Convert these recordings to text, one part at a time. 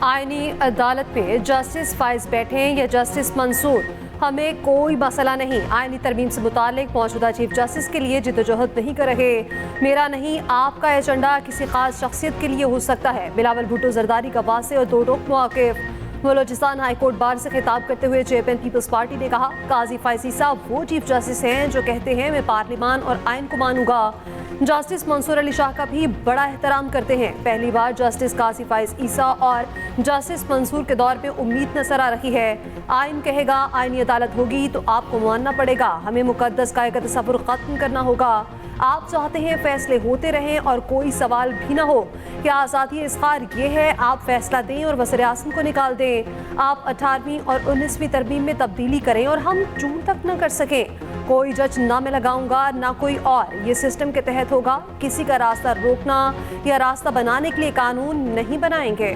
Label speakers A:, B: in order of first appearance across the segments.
A: आईनी अदालत पे जस्टिस फाइज बैठे या जस्टिस मंसूर, हमें कोई मसला नहीं। आईनी तरमीम से मुतालिक मौजूदा चीफ जस्टिस के लिए जिद्दोजहद नहीं कर रहे। मेरा नहीं, आपका एजेंडा किसी खास शख्सियत के लिए हो सकता है। बिलावल भुट्टो जरदारी का वासे और दो रुख मौक़िफ़। बलोचिस्तान हाई कोर्ट बार से खिताब करते हुए चेयरमैन पीपल्स पार्टी ने कहा, काजी फाइज ईसा वो चीफ जस्टिस हैं जो कहते हैं मैं पार्लिमान और आइन को मानूंगा। जस्टिस मंसूर अली शाह का भी बड़ा एहतराम करते हैं। पहली बार जस्टिस काजी फाइज ईसा और जस्टिस मंसूर के दौर पे उम्मीद नजर आ रही है। आइन कहेगा आइनी अदालत होगी तो आपको मानना पड़ेगा। हमें मुकद्दस कायदे का तसव्वुर खत्म करना होगा। आप चाहते हैं फैसले होते रहें और कोई सवाल भी ना हो। क्या आज़ादी इज़हार ये है आप फैसला दें और वज़ीर आज़म को निकाल दें। आप 18वीं और 19वीं तरमीम में तब्दीली करें और हम जून तक न कर सकें। कोई जज ना मैं लगाऊंगा ना कोई और, ये सिस्टम के तहत होगा। किसी का रास्ता रोकना या रास्ता बनाने के लिए कानून नहीं बनाएंगे।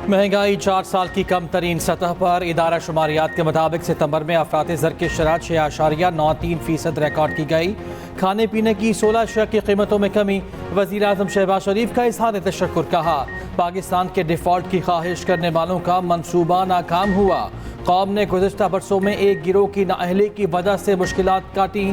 B: महंगाई 4 साल की कम तरीन सतह पर। इदारा शुमारियात के मुताबिक सितंबर में अफरात ज़र की शरह 6.93% रिकॉर्ड की गई। खाने पीने की 16 अशिया की कीमतों में कमी। वज़ीर आज़म शहबाज शरीफ का इज़हार तशक्कुर। कहा, पाकिस्तान के डिफ़ॉल्ट की ख्वाहिश करने वालों का मंसूबा नाकाम हुआ। कौम ने गुज़िश्ता बरसों में एक गिरोह की नाअहली की वजह से मुश्किलात काटी।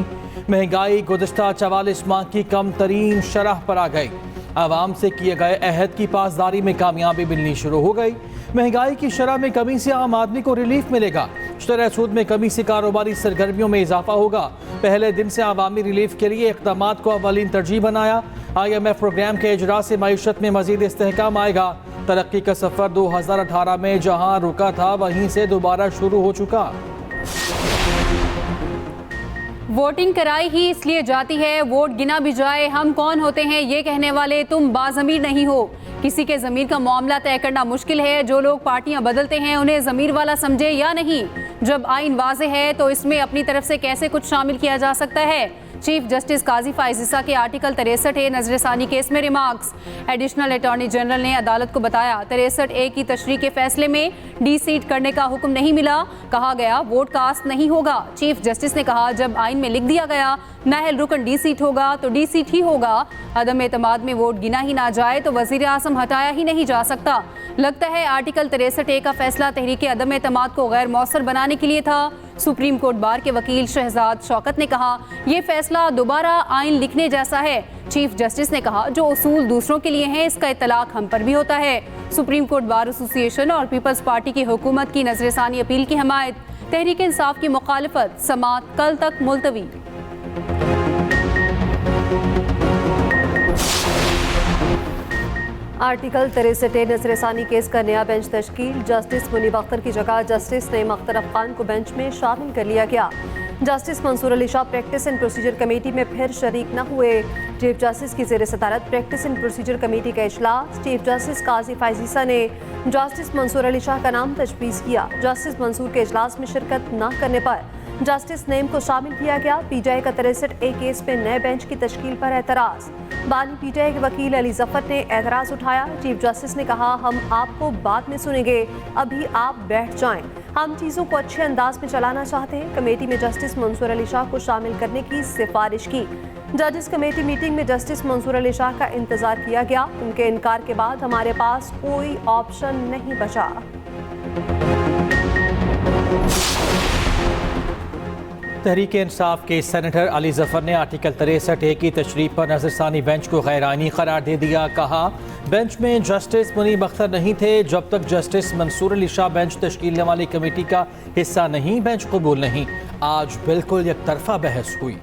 B: महंगाई गुज़िश्ता 44 माह की कम तरीन शरह पर आ गई। आवाम से किए गए अहद की पासदारी में कामयाबी मिलनी शुरू हो गई। महंगाई की शरह में कमी से आम आदमी को रिलीफ मिलेगा। शुरह सूद में कमी से कारोबारी सरगर्मियों में इजाफा होगा। पहले दिन से आवामी रिलीफ के लिए इक़दामात को अवलीन तरजीह बनाया। IMF प्रोग्राम के इजरा से मईशत में मजीद इस्तेहकाम आएगा। तरक्की का सफ़र 2018 में जहाँ रुका था वहीं से दोबारा शुरू हो चुका।
C: वोटिंग कराई ही इसलिए जाती है, वोट गिना भी जाए। हम कौन होते हैं ये कहने वाले, तुम बाज़मीर नहीं हो। किसी के ज़मीर का मामला तय करना मुश्किल है। जो लोग पार्टियां बदलते हैं उन्हें ज़मीर वाला समझे या नहीं। जब आइन वाज़े है तो इसमें अपनी तरफ से कैसे कुछ शामिल किया जा सकता है। चीफ जस्टिस काजी फाइज ईसा के आर्टिकल 63A नजरसानी केस में रिमार्क्स। एडिशनल अटॉर्नी जनरल ने अदालत को बताया, 63A की तशरीह के फैसले में डी-सीट करने का हुक्म नहीं मिला। कहा गया वोट कास्ट नहीं होगा। चीफ जस्टिस ने कहा, जब आइन में लिख दिया गया नाहल रुकन डी-सीट होगा तो डी-सीट ही होगा। अदम एतमाद में वोट गिना ही ना जाए तो वजीर आज़म हटाया ही नहीं जा सकता। लगता है आर्टिकल 63A का फैसला तहरीक अदम एतमाद को गैर मौसर बनाने के लिए था। सुप्रीम कोर्ट बार के वकील शहजाद शौकत ने कहा, यह फैसला दोबारा आइन लिखने जैसा है। चीफ जस्टिस ने कहा, जो उसूल दूसरों के लिए हैं इसका इतलाक हम पर भी होता है। सुप्रीम कोर्ट बार एसोसिएशन और पीपल्स पार्टी की हुकूमत की नजरसानी अपील की हमायत। तहरीक इंसाफ की मुखालफत। समात कल तक मुलतवी।
A: आर्टिकल 63A नजरसानी केस का नया बेंच तश्कील। जस्टिस मुनीब अख्तर की जगह जस्टिस नईम अख्तर अफगान को बेंच में शामिल कर लिया गया। Justice Mansoor Ali Shah practice and procedure committee में फिर शरीक न हुए। चीफ जस्टिस की ज़ेर सदारत प्रैक्टिस एंड प्रोसीजर कमेटी का इजलास। चीफ जस्टिस काजी फाइज ईसा ने जस्टिस मंसूर अली शाह का नाम तजवीज़ किया। जस्टिस मंसूर के इजलास में शिरकत न करने पर जस्टिस नईम को शामिल किया गया। PTI का 63A केस में नए बेंच की तश्कील पर एतराज़। बानी PTI के वकील अली जफर ने एतराज़ उठाया। चीफ जस्टिस ने कहा, हम आपको बाद में सुनेंगे, अभी आप बैठ जाएं। हम चीज़ों को अच्छे अंदाज में चलाना चाहते हैं। कमेटी में जस्टिस मंसूर अली शाह को शामिल करने की सिफारिश की। जजेस कमेटी मीटिंग में जस्टिस मंसूर अली शाह का इंतज़ार किया गया। उनके इनकार के बाद हमारे पास कोई ऑप्शन नहीं बचा।
B: तहरीक इंसाफ के सेनेटर अली जफर ने आर्टिकल 63A की तशरीह पर नजरसानी बेंच को गैर आइनी करार दे दिया। कहा, बेंच में जस्टिस मुनीब अख्तर नहीं थे। जब तक जस्टिस मंसूर अली शाह बेंच तश्कील वाली कमेटी का हिस्सा नहीं, बेंच कबूल नहीं। आज बिल्कुल एक तरफा बहस हुई।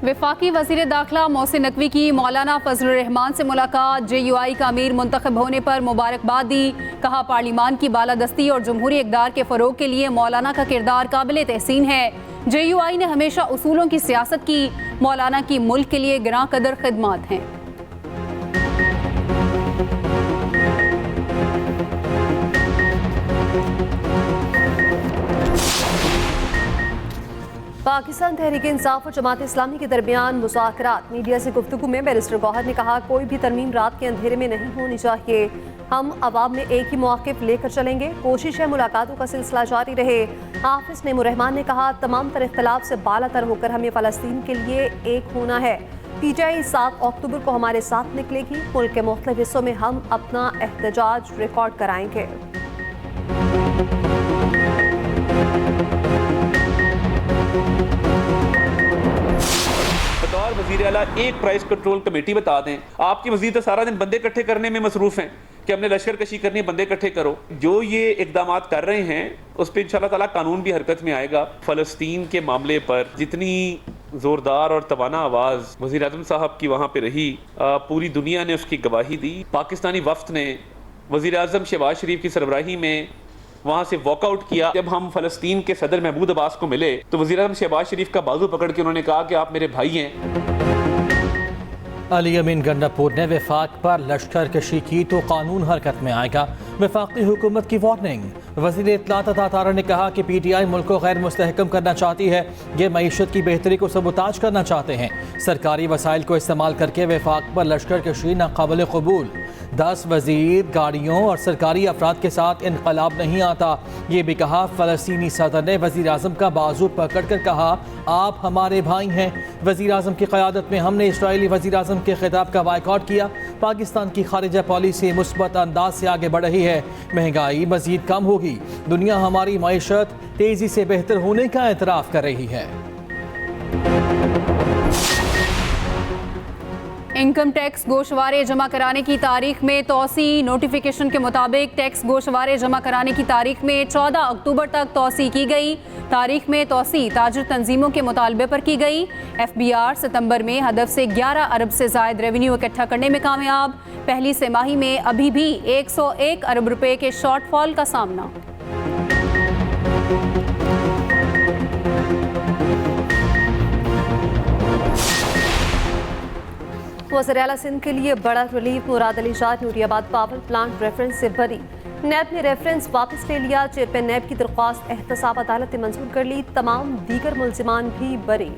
C: वफाकी वज़ीर दाखिला मोहसिन नकवी की मौलाना फजलुर रहमान से मुलाकात। JUI का अमीर मुंतखब होने पर मुबारकबाद दी। कहा, पार्लिमान की बालादस्ती और जमहूरी इक़दार के फ़रोग के लिए मौलाना का किरदार काबिल तहसीन है। JUI ने हमेशा उसूलों की सियासत की। मौलाना की मुल्क के लिए गिरां कदर खिदमात हैं।
A: पाकिस्तान तहरीक इंसाफ और जमात इस्लामी के दरमियान मुज़ाकरात। मीडिया से गुफ्तगू में बैरिस्टर गौहर ने कहा, कोई भी तरमीम रात के अंधेरे में नहीं होनी चाहिए। हम अवाम में एक ही मौक़िफ़ लेकर चलेंगे। कोशिश है मुलाकातों का सिलसिला जारी रहे। हाफिज नेमुर्रहमान ने कहा, तमाम तर इख्तलाफ से बालातर होकर हमें फ़लस्तीन के लिए एक होना है। PTI 7 अक्टूबर को हमारे साथ निकलेगी। मुल्क के मुख्तलिफ हिस्सों में हम अपना एहतजाज रिकॉर्ड कराएंगे।
D: बतौर वज़ीर आला एक प्राइस कंट्रोल कमेटी बता दें। आपकी वज़ीर तो सारा दिन बंदे इकट्ठे करने में मसरूफ़ हैं कि हमने लश्कर कशी करनी है, बंदे इकट्ठे करो। जो ये इकदाम कर रहे हैं उस पर इंशाअल्लाह ताला कानून भी हरकत में आएगा। फ़लस्तीन के मामले पर जितनी ज़ोरदार और तवाना आवाज़ वज़ीर आज़म साहब की वहाँ पे रही, पूरी दुनिया ने उसकी गवाही दी। पाकिस्तानी वफ़द ने वज़ीर आज़म शहबाज शरीफ की सरबराही में वहाँ से वॉकआउट किया। जब हम फ़लस्तीन के सदर महमूद अब्बास को मिले तो वज़ीर आज़म शहबाज शरीफ का बाजू पकड़ के उन्होंने कहा कि आप मेरे भाई हैं।
B: अली अमीन गंडापुर ने वफाक पर लश्कर कशी की तो कानून हरकत में आएगा। वफाकी हुकूमत की वार्निंग। वज़ीर इत्तलात अता तारा ने कहा कि PTI मुल्क को गैर मुस्तहकम करना चाहती है। ये मईशत की बेहतरी को सबूताज करना चाहते हैं। सरकारी वसाइल को इस्तेमाल करके वफाक पर लश्कर कशी नाकाबिल कबूल। 10 वज़ीर, गाड़ियों और सरकारी अफराद के साथ इनकलाब नहीं आता। ये भी कहा, फ़लस्तीनी सदर ने वज़ीर आज़म का बाजू पकड़ कर कहा, आप हमारे भाई हैं। वज़ीर आज़म की क़यादत में हमने इसराइली वज़ीर आज़म के खिताब का बायकॉट किया। पाकिस्तान की खारिजा पॉलिसी मुस्बत अंदाज से आगे बढ़ रही है। महंगाई मज़ीद कम होगी। दुनिया हमारी मईशत तेज़ी से बेहतर होने का एतराफ़ कर रही है।
C: इनकम टैक्स गोशवारे जमा कराने की तारीख में तोसी। नोटिफिकेशन के मुताबिक टैक्स गोशवारे जमा कराने की तारीख में 14 अक्टूबर तक तोसी की गई। तारीख में तोसी ताजिर तंजीमों के मुतालबे पर की गई। FBR सितंबर में हदफ से 11 अरब से ज़ायद रेवेन्यू इकट्ठा करने में कामयाब। पहली तिमाही में अभी भी 101 अरब रुपए के शॉर्टफॉल का सामना।
A: वज़ीर आला सिंध के लिए बड़ा relief. Murad Ali Shah Nooriabad power plant reference से बरी। नैब ने रेफरेंस वापस ले लिया। चेयरमैन नैब की दरख्वास्त एहतसाब अदालत ने मंजूर कर ली। तमाम दीगर मुल्जिमान भी बरी।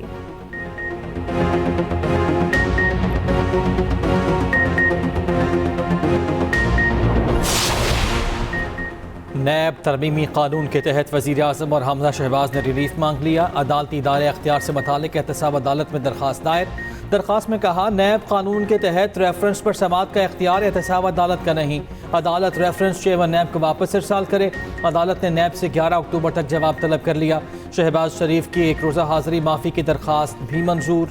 B: नैब तरमीमी कानून के तहत वज़ीर आज़म और हमजा शहबाज ने रिलीफ मांग लिया। अदालती इदारे अख्तियार से मुतालिक एहतसाब अदालत में दरख्वास्त दायर। दरख्वास्त में कहा, नैब कानून के तहत रेफरेंस पर समाअत का इख्तियार एहतसाब अदालत का नहीं। अदालत रेफरेंस चेयरमैन नैब को वापस इरसाल करे। अदालत ने नैब से 11 अक्टूबर तक जवाब तलब कर लिया। शहबाज शरीफ की एक रोज़ा हाज़िरी माफ़ी की दरख्वास्त भी मंजूर।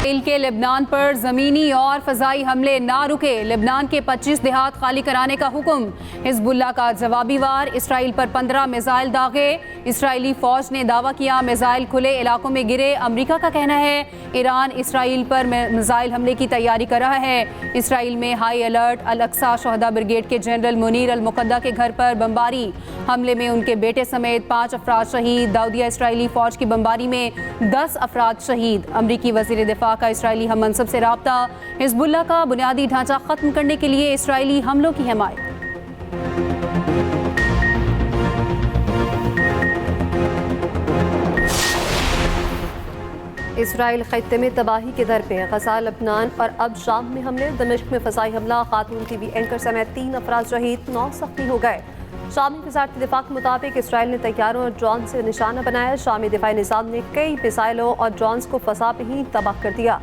C: इसराइल के लेबनान पर ज़मीनी और फ़ज़ाई हमले ना रुके। लेबनान के 25 देहात खाली कराने का हुक्म। हिज़्बुल्लाह का जवाबी वार। इसराइल पर 15 मिसाइल दागे। इसराइली फ़ौज ने दावा किया मिसाइल खुले इलाकों में गिरे। अमरीका का कहना है ईरान इसराइल पर मिसाइल हमले की तैयारी कर रहा है। इसराइल में हाई अलर्ट। अल-अक्सा शहदा ब्रिगेड के जनरल मुनीर अल-मुक़द्दा के घर पर बमबारी। हमले में उनके बेटे समेत 5 अफराद शहीद। दाऊदिया इसराइली फ़ौज की बमबारी में 10 अफराद शहीद। अमरीकी वज़ीर दिफ़ा का इसराइली हम मनसब से राब्ता। हिज़्बुल्लाह का बुनियादी ढांचा ख़त्म करने के लिए इसराइली हमलों की हिमायत।
A: इसराइल खत्ते में तबाही के दर पे। गजा, लबनान और अब शाम में हमले। दमिश्क में फ़ज़ाई हमला। खातून TV एंकर समेत 3 अफराद शहीद, 9 ज़ख्मी हो गए। शामी वज़ारत दिफ़ा के मुताबिक इसराइल ने तैयारों और ड्रोन से निशाना बनाया। शामी दिफ़ाई निज़ाम ने कई मिसाइलों और ड्रोन्स को फ़सा पे ही तबाह कर दिया।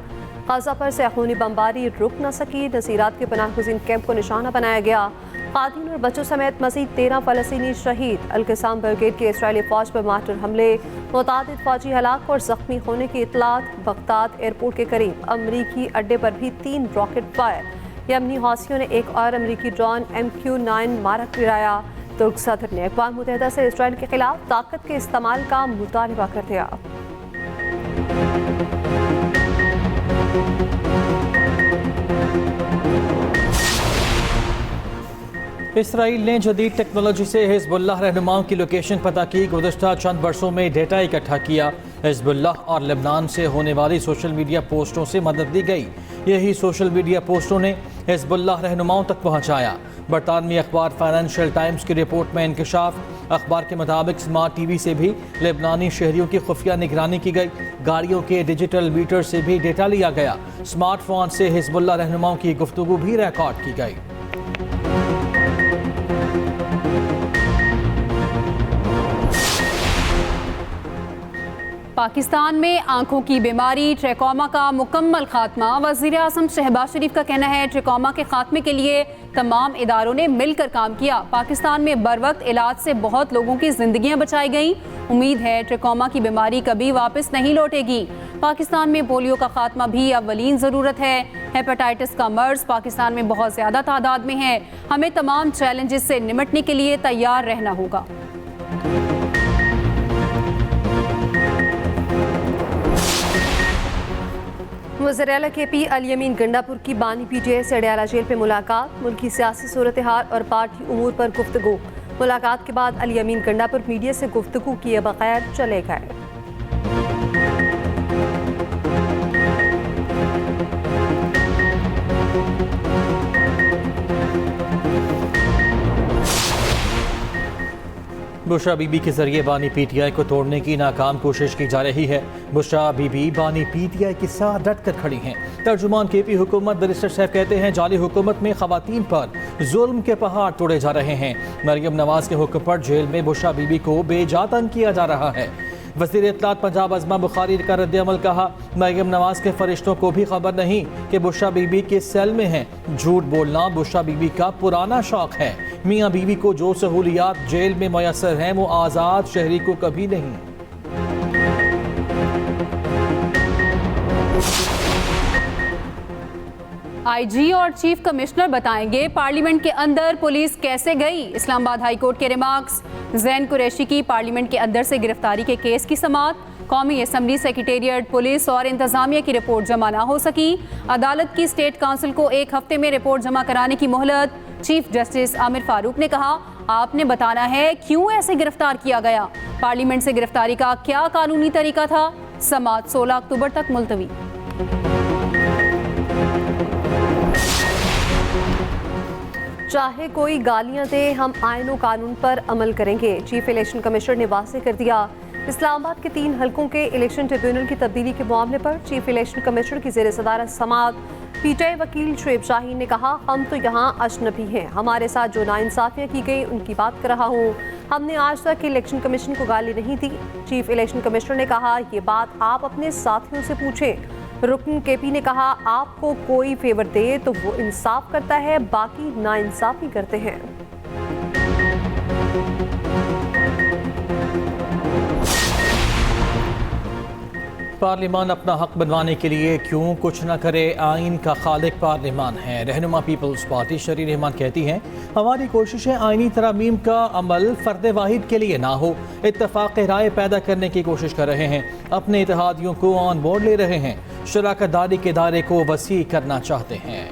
A: गजा पर सेहूनी बमबारी रुक न सकी। नसीरात के पनाह गुज़ीन कैंप को निशाना बनाया गया। ख़ातीन और बच्चों समेत मज़ीद 13 फ़लस्तीनी शहीद। अल-क़साम ब्रिगेड की इसराइली फ़ौज पर मार्टर हमले। मुतादिद फ़ौजी हलाक और ज़ख्मी होने की इतलात। बगदाद एयरपोर्ट के करीब अमरीकी अड्डे पर भी 3 रॉकेट फायर। यमनी हौसियों ने एक और अमरीकी ड्रोन MQ-9 मारक गिराया। तुर्क सदर ने अक़वाम मुत्तहिदा से इसराइल के खिलाफ ताकत के इस्तेमाल का मुतालबा कर दिया।
B: इसराइल ने जदीद टेक्नोलॉजी से हिज़्बुल्लाह रहनुमाओं की लोकेशन पता की। गुज़श्ता चंद बरसों में डेटा इकट्ठा किया। हिज़्बुल्लाह और लेबनान से होने वाली सोशल मीडिया पोस्टों से मदद दी गई। यही सोशल मीडिया पोस्टों ने हिजबुल्लाह रहनुमाओं तक पहुँचाया। बरतानवी अखबार फाइनेंशियल टाइम्स की रिपोर्ट में इंकशाफ। अखबार के मुताबिक स्मार्ट टीवी से भी लेबनानी शहरियों की खुफिया निगरानी की गई। गाड़ियों के डिजिटल मीटर से भी डेटा लिया गया। स्मार्टफोन से हिजबुल्लाह रहनुमाओं की गुफ्तगू भी रिकॉर्ड की गई।
C: पाकिस्तान में आंखों की बीमारी ट्रैकोमा का मुकम्मल खात्मा। वज़ीर आज़म शहबाज शरीफ का कहना है ट्रैकोमा के खात्मे के लिए तमाम इदारों ने मिलकर काम किया। पाकिस्तान में बरवक्त इलाज से बहुत लोगों की जिंदगियां बचाई गईं। उम्मीद है ट्रैकोमा की बीमारी कभी वापस नहीं लौटेगी। पाकिस्तान में पोलियो का खात्मा भी अव्वलीन ज़रूरत है। हेपेटाइटिस का मर्ज पाकिस्तान में बहुत ज़्यादा तादाद में है। हमें तमाम चैलेंजेस से निपटने के लिए तैयार रहना होगा।
A: वज़ीर-ए-आला KP अली अमीन गंडापुर की बानी PTI से अडयाला जेल पे मुलाकात। मुल्की सियासी सूरत हाल और पार्टी उमूर पर गुफ्तगू। मुलाकात के बाद अली अमीन गंडापुर मीडिया से गुफ्तगू किए बगैर चले गए।
B: बुशरा बीबी के जरिए बानी PTI को तोड़ने की नाकाम कोशिश की जा रही है। बुशरा बीबी बानी PTI के साथ डट कर खड़ी हैं। तर्जुमान KP हुकूमत बैरिस्टर साहब कहते हैं जाली हुकूमत में खवातीन पर जुल्म के पहाड़ तोड़े जा रहे हैं। मरियम नवाज के हुक्म पर जेल में बुशरा बीबी को बेजा तंग किया जा रहा है। वज़ीर इत्तलात पंजाब अज़मा बुखारी का रद्द-ए-अमल कहा मरियम नवाज के फरिश्तों को भी खबर नहीं कि बुशरा बीबी के सेल में हैं। झूठ बोलना बुशरा बीबी का पुराना शौक है। मियाँ बीवी को जो सहूलियात जेल में मयसर हैं वो आज़ाद शहरी को कभी नहीं।
C: IG और चीफ कमिश्नर बताएंगे पार्लियामेंट के अंदर पुलिस कैसे गई। इस्लामाबाद हाई कोर्ट के रिमार्क्स। जैन कुरैशी की पार्लियामेंट के अंदर से गिरफ्तारी के केस की समाअत। कौमी असम्बली सेक्रेटेरिएट पुलिस और इंतजामिया की रिपोर्ट जमा ना हो सकी। अदालत की स्टेट काउंसिल को 1 हफ्ते में रिपोर्ट जमा कराने की मोहलत। चीफ जस्टिस आमिर फारूक ने कहा आपने बताना है क्यों ऐसे गिरफ्तार किया गया। पार्लियामेंट से गिरफ्तारी का क्या कानूनी तरीका था। समाअत 16 अक्टूबर तक मुलतवी।
A: चाहे कोई गालियां दे हम आईन और कानून पर अमल करेंगे। चीफ इलेक्शन कमिश्नर ने वाज़ेह कर दिया। इस्लामाबाद के 3 हलकों के इलेक्शन ट्रिब्यूनल की तब्दीली के मामले पर चीफ इलेक्शन कमिश्नर की ज़ेर सदारत समाअत PTI वकील शुएब शाहीन ने कहा हम तो यहाँ अजनबी हैं। हमारे साथ जो नाइंसाफियाँ की गई उनकी बात कर रहा हूँ। हमने आज तक इलेक्शन कमीशन को गाली नहीं दी। चीफ इलेक्शन कमिश्नर ने कहा ये बात आप अपने साथियों से पूछें। रुकन KP ने कहा आपको कोई फेवर दे तो वो इंसाफ करता है, बाकी नाइंसाफी करते हैं।
B: पार्लियामान अपना हक बनवाने के लिए क्यों कुछ न करे। आइन का खालिक पार्लियामान है। रहनुमा पीपल्स पार्टी शरी रहमान कहती हैं हमारी कोशिशें आइनी तरमीम का अमल फर्द वाहिद के लिए ना हो, इत्तफाक राय पैदा करने की कोशिश कर रहे हैं। अपने इत्तेहादियों को ऑन बोर्ड ले रहे हैं। शराकत दारी के दायरे को वसी करना चाहते हैं।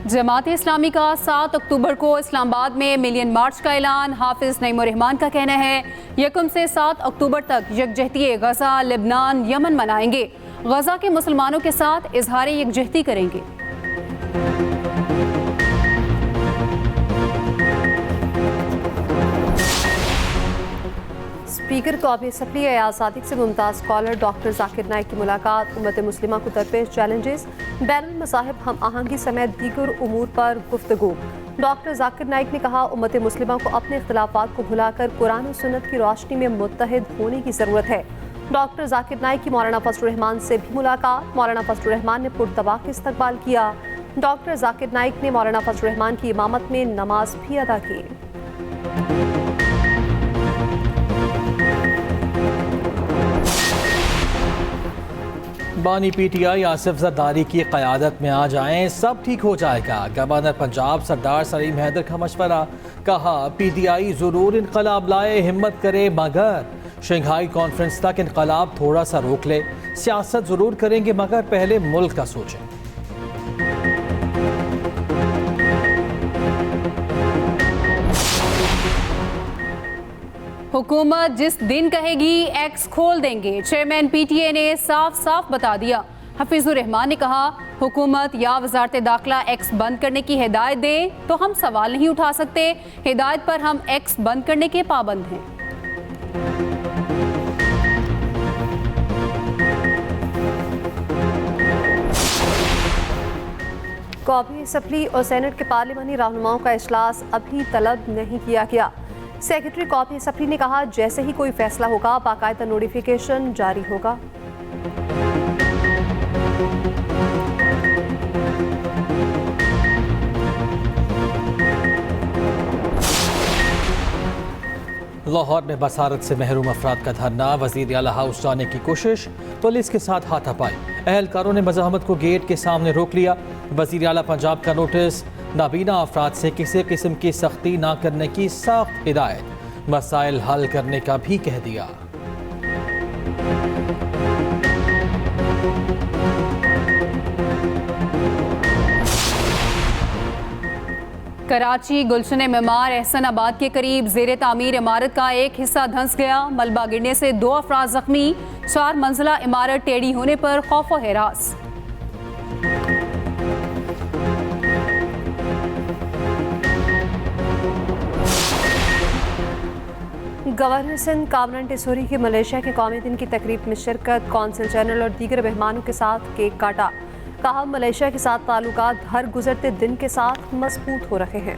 C: जमात इस्लामी का 7 अक्टूबर को इस्लामाबाद में मिलियन मार्च का ऐलान। हाफिज नईम रहमान का कहना है 1 से 7 अक्टूबर तक यकजहती गजा, लेबनान, यमन मनाएंगे। गजा के मुसलमानों के साथ इजहार यकजहती करेंगे।
A: स्पीकर कौमी असम्बली अयाज सादिक से मुमताज़ स्कॉलर डॉक्टर जाकिर नाइक की मुलाकात। उम्मत मुस्लिमा को दरपेश चैलेंजेस, बैनुल मज़ाहिब हम आहंगी समेत दीगर उमूर पर गुफ्तगू। डॉक्टर जाकिर नाइक ने कहा उम्मत मुस्लिमा को अपने इख्तिलाफात को भुलाकर कुरान और सुन्नत की रोशनी में मुत्तहिद होने की ज़रूरत है। डॉक्टर जाकिर नाइक की मौलाना फजलुर रहमान से भी मुलाकात। मौलाना फजलुर रहमान ने पुरतबाक इस्तकबाल किया। डॉक्टर जाकिर नाइक ने मौलाना फजलुर रहमान की इमामत में नमाज भी अदा की।
B: बानी PTI आसिफ जरदारी की क़यादत में आ जाएं, सब ठीक हो जाएगा। गवर्नर पंजाब सरदार सलीम हैदर का मशवरा। कहा PTI ज़रूर इनकलाब लाए, हिम्मत करे, मगर शंघाई कॉन्फ्रेंस तक इनकलाब थोड़ा सा रोक ले। सियासत ज़रूर करेंगे मगर पहले मुल्क का सोचें।
C: हुकूमत जिस दिन कहेगी एक्स खोल देंगे। चेयरमैन पीटीए ने साफ साफ बता दिया। हफीजुर रहमान ने कहा, हुकूमत या वजारत दाखिला एक्स बंद करने की हिदायत दे तो हम सवाल नहीं उठा सकते। हिदायत पर हम एक्स बंद करने के पाबंद हैं।
A: कौमी असम्बली और सेनेट के पार्लिमानी रहनुमाओं का इजलास अभी तलब नहीं किया गया। सेक्रेटरी कौमी असम्बली ने कहा, जैसे ही कोई फैसला होगा बाकायदा नोटिफिकेशन जारी होगा।
B: लाहौर में बसारत से महरूम अफराद का धरना, वज़ीर आला हाउस जाने की कोशिश, पुलिस के साथ हाथापाई। एहलकारों ने मज़ाहमत को गेट के सामने रोक लिया। वज़ीर आला पंजाब का नोटिस, नाबीना अफराद से किसी किस्म की सख्ती ना करने की सख्त हिदायत, मसाइल हल करने का भी कह दिया।
C: कराची गुलशन मेमार एहसनाबाद के करीब जेर तामीर इमारत का एक हिस्सा धंस गया। मलबा गिरने से 2 अफराद जख्मी। 4 मंजिला इमारत टेढ़ी होने पर खौफ व हिरास।
A: गवर्नर सिंध कामरान टिसोरी की मलेशिया के कौमी दिन की तकरीब में शिरकत। कौंसल जनरल और दीगर मेहमानों के साथ केक काटा। कहा, मलेशिया के साथ ताल्लुकात हर गुजरते दिन के साथ मजबूत हो रहे हैं।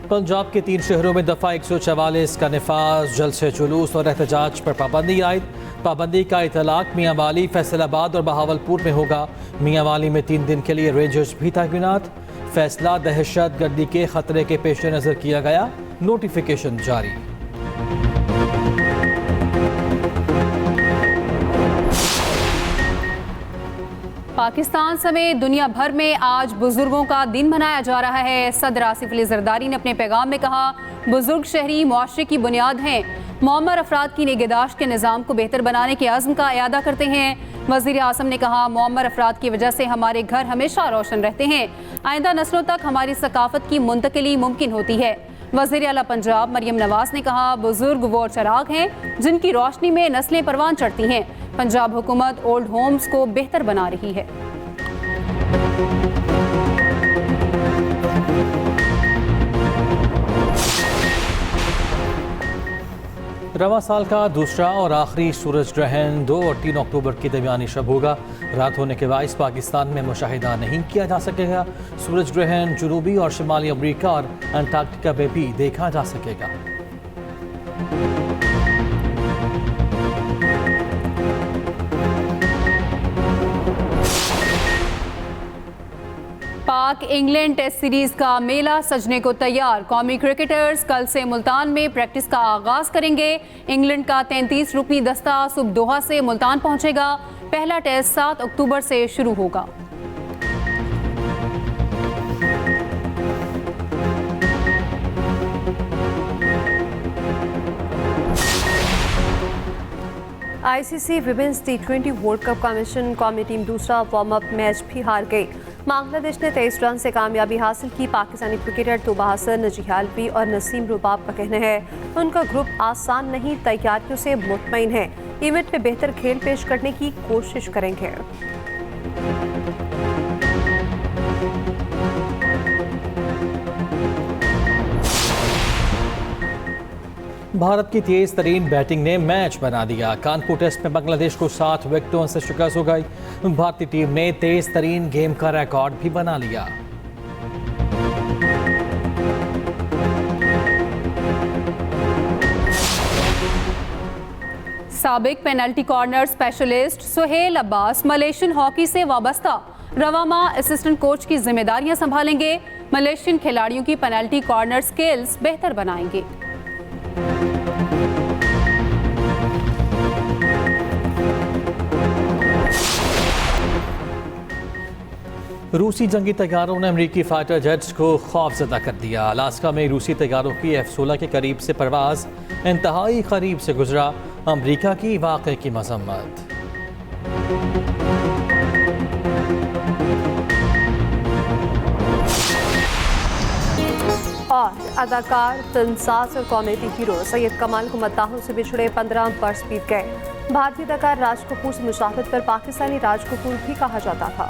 B: पंजाब के 3 शहरों में दफ़ा 144 का निफाज, जलसे जुलूस और एहतजाज पर पाबंदी आयद। पाबंदी का इतलाक मियाँ वाली, फैसलाबाद और बहावलपुर में होगा। मियाँ वाली में 3 दिन के लिए रेंजर्स भी तैनात। फैसला दहशत गर्दी के खतरे के पेश नज़र किया गया। नोटिफिकेशन जारी।
C: पाकिस्तान समेत दुनिया भर में आज बुजुर्गों का दिन मनाया जा रहा है। सदर आसिफ अली जरदारी ने अपने पैगाम में कहा, बुजुर्ग शहरी मुआशरे की बुनियाद हैं। मुअम्मर अफराद की निगहदाश्त के निज़ाम को बेहतर बनाने के अज़्म का इयादा करते हैं। वज़ीर आज़म ने कहा, मुअम्मर अफराद की वजह से हमारे घर हमेशा रोशन रहते हैं। आइंदा नस्लों तक हमारी सकाफत की मुंतकिली मुमकिन होती है। वज़ीर आला पंजाब मरियम नवाज ने कहा, बुजुर्ग वो चराग हैं जिनकी रोशनी में नस्लें परवान चढ़ती हैं। पंजाब हुकूमत ओल्ड होम्स को बेहतर बना रही है।
B: रवां साल का दूसरा और आखिरी सूरज ग्रहण 2 और 3 अक्टूबर की दरमियानी शब होगा। रात होने के बाइस पाकिस्तान में मुशाहिदा नहीं किया जा सकेगा। सूरज ग्रहण जनूबी और शिमाली अमरीका और अंटार्कटिका में भी देखा जा सकेगा।
C: पाक इंग्लैंड टेस्ट सीरीज का मेला सजने को तैयार। कौमी क्रिकेटर्स कल से मुल्तान में प्रैक्टिस का आगाज करेंगे। इंग्लैंड का 33 रुकनी दस्ता सुबह दोहा से मुल्तान पहुंचेगा। पहला टेस्ट 7 अक्टूबर से शुरू होगा।
A: ICC women's T20 world cup का मिशन। कौमी टीम दूसरा वार्म अप मैच भी हार गई। बांग्लादेश ने 23 रन से कामयाबी हासिल की। पाकिस्तानी क्रिकेटर तोबा हसन, नजीह आलवी और नसीम रुबाब का कहना है उनका ग्रुप आसान नहीं, तैयारियों से मुतमईन है। इवेंट में बेहतर खेल पेश करने की कोशिश करेंगे।
B: भारत की तेज तरीन बैटिंग ने मैच बना दिया। कानपुर टेस्ट में बांग्लादेश को 7 विकेटों से शिकस्त हो गई। भारतीय टीम ने तेज तरीन गेम का रिकॉर्ड भी बना लिया।
C: साबिक penalty corner specialist Sohail Abbas Malaysian hockey से वाबस्ता। रवा माह असिस्टेंट कोच की जिम्मेदारियां संभालेंगे। मलेशियन खिलाड़ियों की पेनल्टी कॉर्नर स्किल्स बेहतर बनाएंगे।
B: रूसी जंगी तैयारों ने अमेरिकी फाइटर जेट्स को खौफजदा कर दिया। अलास्का में रूसी तैयारों की F-16 के करीब से परवाज इंतहाई करीब से गुजरा। अमेरिका की वाक़े की मजम्मत।
A: और अदाकार, फिल्मसाज और कॉमेडी हीरो सैयद कमाल को मद्दाहों से बिछड़े 15 वर्ष बीत गए। भारतीय अदाकार राज कपूर से मुसाफिर पर पाकिस्तानी राज कपूर भी कहा जाता था।